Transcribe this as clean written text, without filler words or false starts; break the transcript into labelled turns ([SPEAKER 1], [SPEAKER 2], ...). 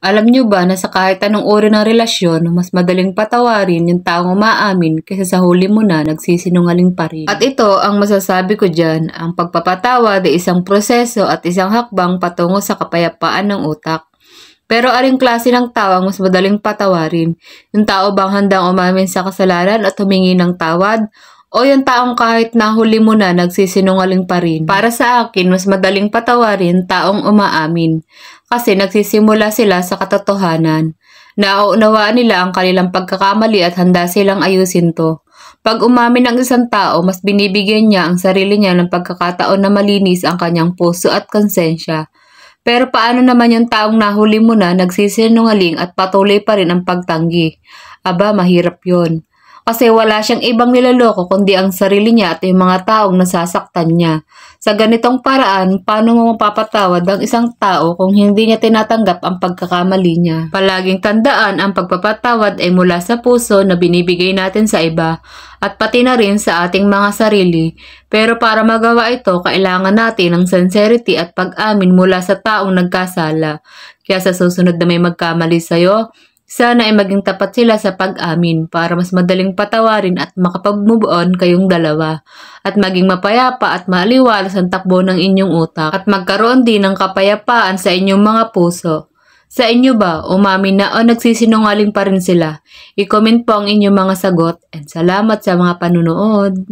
[SPEAKER 1] Alam niyo ba na sa kahit anong uri ng relasyon, mas madaling patawarin yung taong umaamin kaysa sa huli mo na nagsisinungaling pa rin. At ito ang masasabi ko dyan, ang pagpapatawad ay isang proseso at isang hakbang patungo sa kapayapaan ng utak. Pero aling klase ng tao ang mas madaling patawarin? Yung tao bang handang umamin sa kasalanan at humingi ng tawad? O yung taong kahit nahuli mo na nagsisinungaling pa rin? Para sa akin, mas madaling patawarin taong umaamin. Kasi nagsisimula sila sa katotohanan. Nauunawaan nila ang kanilang pagkakamali at handa silang ayusin to. Pag umamin ng isang tao, mas binibigyan niya ang sarili niya ng pagkakataon na malinis ang kanyang puso at konsensya. Pero paano naman yung taong nahuli mo na nagsisinungaling at patuloy pa rin ang pagtanggi? Aba, mahirap yon. Kasi wala siyang ibang nilaloko kundi ang sarili niya at yung mga taong nasasaktan niya. Sa ganitong paraan, paano mo mapapatawad ang isang tao kung hindi niya tinatanggap ang pagkakamali niya? Palaging tandaan, ang pagpapatawad ay mula sa puso na binibigay natin sa iba at pati na rin sa ating mga sarili. Pero para magawa ito, kailangan natin ng sincerity at pag-amin mula sa taong nagkasala. Kaya sa susunod na may magkamali sa'yo, sana ay maging tapat sila sa pag-amin para mas madaling patawarin at makapag-move on kayong dalawa at maging mapayapa at maaliwalas ang takbo ng inyong utak at magkaroon din ng kapayapaan sa inyong mga puso. Sa inyo ba, umamin na o nagsisinungaling pa rin sila? I-comment po ang inyong mga sagot and salamat sa mga panunood.